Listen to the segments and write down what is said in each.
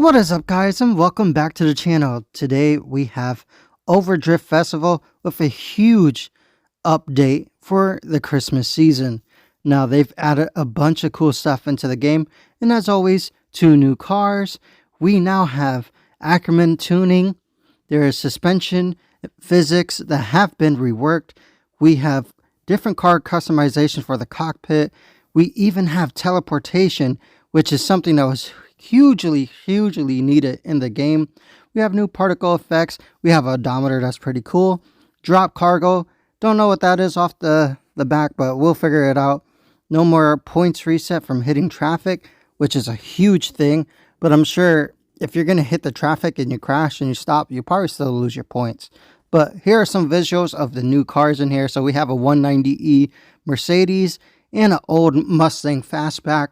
What is up, guys, and welcome back to the channel. Today we have OverDrift Festival with a huge update for the Christmas season. Now they've added a bunch of cool stuff into the game, and as always, 2 new cars. We now have Ackerman tuning. There is suspension physics that have been reworked. We have different car customization for the cockpit. We even have teleportation, which is something that was hugely needed in the game. We have new particle effects. We have an odometer that's pretty cool. Drop cargo. Don't know what that is off the back, but we'll figure it out. No more points reset from hitting traffic, which is a huge thing. But I'm sure if you're going to hit the traffic and you crash and you stop, you probably still lose your points. But here are some visuals of the new cars in here. So we have a 190E Mercedes and an old Mustang Fastback.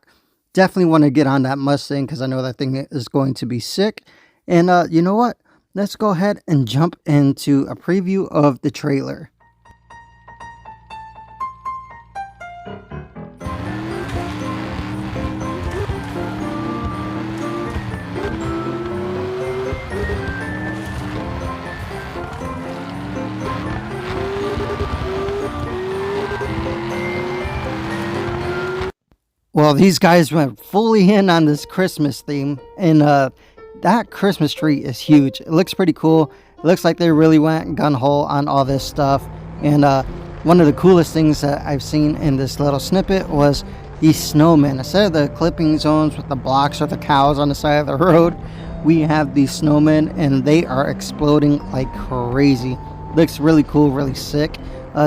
Definitely want to get on that Mustang because I know that thing is going to be sick. And you know what? Let's go ahead and jump into a preview of the trailer. Well, these guys went fully in on this Christmas theme, and that Christmas tree is huge. It looks pretty cool. It looks like they really went gun-ho on all this stuff. And one of the coolest things that I've seen in this little snippet was these snowmen. Instead of the clipping zones with the blocks or the cows on the side of the road, we have these snowmen, and they are exploding like crazy. Looks really cool, really sick.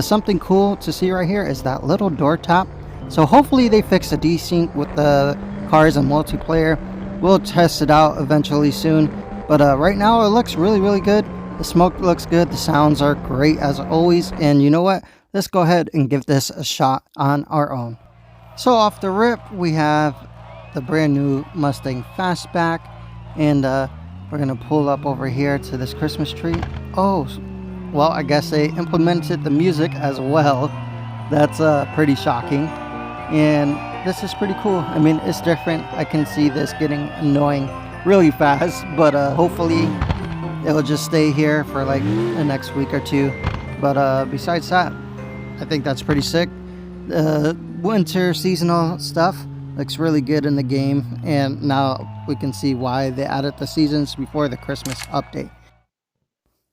Something cool to see right here is that little door top. So hopefully they fix the desync with the cars and multiplayer. We'll test it out eventually soon. But right now it looks really good. The smoke looks good. The sounds are great as always. And you know what? Let's go ahead and give this a shot on our own. So off the rip, we have the brand new Mustang Fastback. And we're going to pull up over here to this Christmas tree. Oh, well, I guess they implemented the music as well. That's pretty shocking. And this is pretty cool. I mean, it's different. I can see this getting annoying really fast, but hopefully it'll just stay here for like the next week or two. But besides that, I think that's pretty sick. The winter seasonal stuff looks really good in the game, and now we can see why they added the seasons before the Christmas update.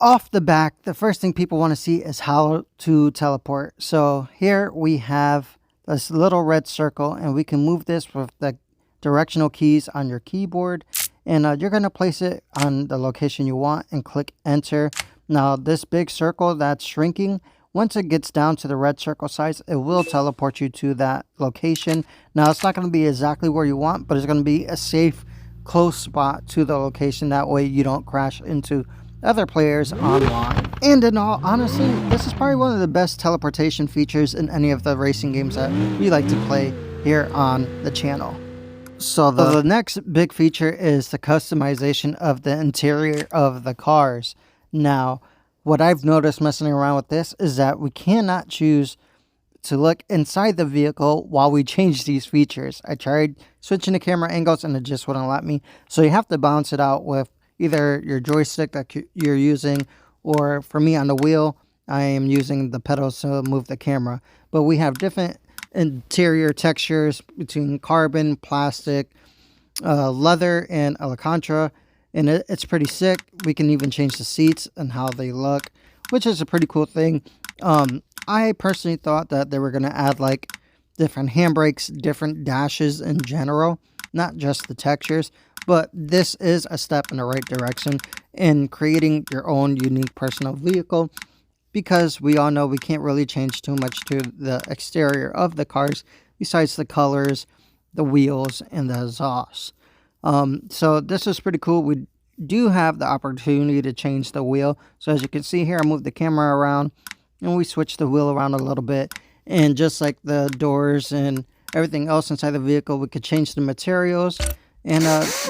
Off the back, the first thing people want to see is how to teleport. So here we have this little red circle, and we can move this with the directional keys on your keyboard, and you're going to place it on the location you want and click enter. Now this big circle that's shrinking, once it gets down to the red circle size, it will teleport you to that location. Now it's not going to be exactly where you want, but it's going to be a safe, close spot to the location. That way you don't crash into other players online. And in all honesty, this is probably one of the best teleportation features in any of the racing games that we like to play here on the channel. So the next big feature is the customization of the interior of the cars. Now, what I've noticed messing around with this is that we cannot choose to look inside the vehicle while we change these features. I tried switching the camera angles and it just wouldn't let me. So you have to balance it out with either your joystick that you're using, or for me on the wheel, I am using the pedals to move the camera. But we have different interior textures between carbon, plastic, leather, and Alcantara, and it's pretty sick. We can even change the seats and how they look, which is a pretty cool thing. I personally thought that they were going to add like different handbrakes, different dashes in general, not just the textures. But this is a step in the right direction in creating your own unique personal vehicle, because we all know we can't really change too much to the exterior of the cars besides the colors, the wheels, and the exhaust. So this is pretty cool. We do have the opportunity to change the wheel. So as you can see here, I moved the camera around and we switched the wheel around a little bit. And just like the doors and everything else inside the vehicle, we could change the materials and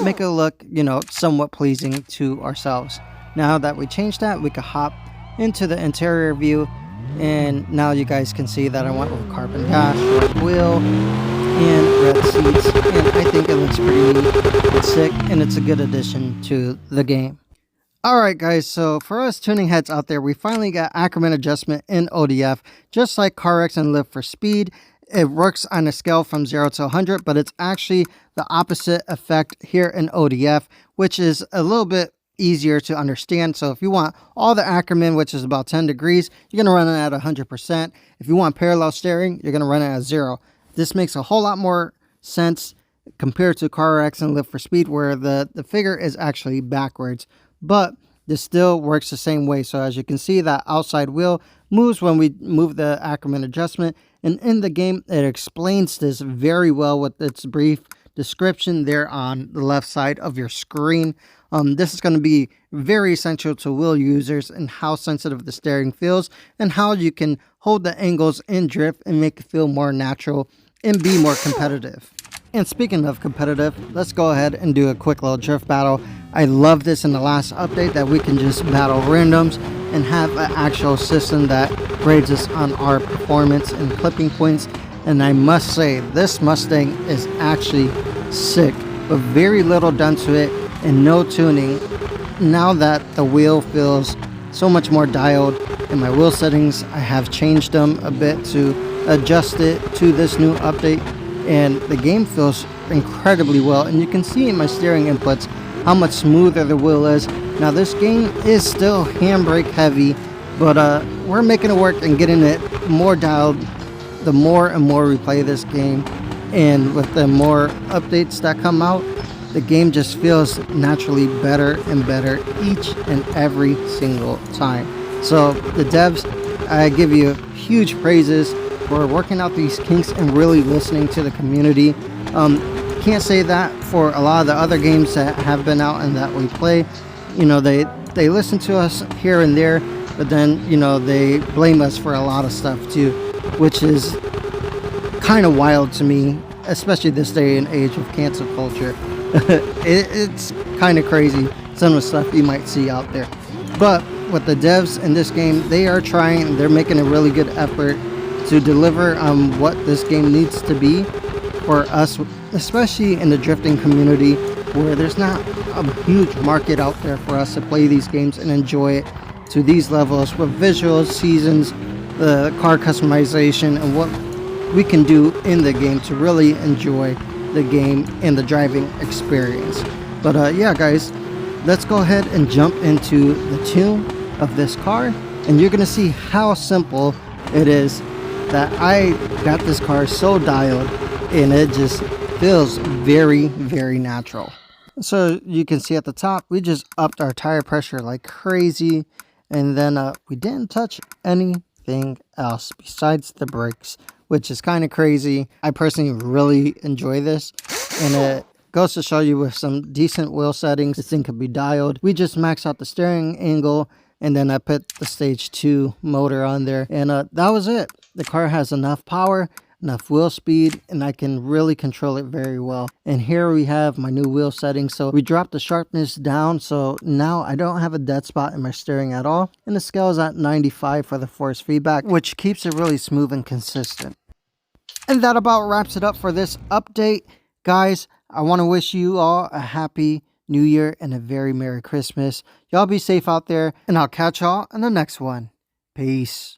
make it look, you know, somewhat pleasing to ourselves. Now that we changed that, we could hop into the interior view, and now you guys can see that I went with carbon dash wheel, and red seats, and I think it looks pretty neat. It's sick, and it's a good addition to the game. Alright guys, so for us tuning heads out there, we finally got Ackerman adjustment in ODF. Just like CarX and Live for Speed, it works on a scale from 0 to 100, but it's actually the opposite effect here in ODF, which is a little bit easier to understand. So if you want all the Ackerman, which is about 10 degrees, you're going to run it at 100%. If you want parallel steering, you're going to run it at 0. This makes a whole lot more sense compared to CarX and Live for Speed, where the figure is actually backwards. But this still works the same way. So as you can see, that outside wheel moves when we move the Ackerman adjustment. And in the game, it explains this very well with its brief description there on the left side of your screen. This is going to be very essential to wheel users and how sensitive the steering feels and how you can hold the angles in drift and make it feel more natural and be more competitive. And speaking of competitive, let's go ahead and do a quick little drift battle. I love this in the last update that we can just battle randoms and have an actual system that grades us on our performance and clipping points. And I must say, this Mustang is actually sick, but very little done to it and no tuning. Now that the wheel feels so much more dialed, in my wheel settings, I have changed them a bit to adjust it to this new update. And the game feels incredibly well, and you can see in my steering inputs how much smoother the wheel is. Now this game is still handbrake heavy, but we're making it work and getting it more dialed the more and more we play this game. And with the more updates that come out, the game just feels naturally better and better each and every single time. So the devs, I give you huge praises for working out these kinks and really listening to the community. Can't say that for a lot of the other games that have been out and that we play. You know, they listen to us here and there, but then, you know, they blame us for a lot of stuff too, which is kind of wild to me, especially this day and age of cancel culture. It's kind of crazy, some of the stuff you might see out there. But with the devs in this game, they are trying, they're making a really good effort to deliver on what this game needs to be for us, especially in the drifting community, where there's not a huge market out there for us to play these games and enjoy it to these levels with visuals, seasons, the car customization, and what we can do in the game to really enjoy the game and the driving experience. But yeah guys, let's go ahead and jump into the tune of this car, and you're gonna see how simple it is that I got this car so dialed, and it just feels very, very natural. So you can see at the top, we just upped our tire pressure like crazy, and then we didn't touch anything else besides the brakes, which is kind of crazy. I personally really enjoy this, and it goes to show you with some decent wheel settings, this thing could be dialed. We just maxed out the steering angle, and then I put the stage 2 motor on there, and that was it. The car has enough power, enough wheel speed, and I can really control it very well. And here we have my new wheel settings. So we dropped the sharpness down, so now I don't have a dead spot in my steering at all. And the scale is at 95 for the force feedback, which keeps it really smooth and consistent. And that about wraps it up for this update. Guys, I want to wish you all a happy New Year and a very Merry Christmas. Y'all be safe out there, and I'll catch y'all in the next one. Peace.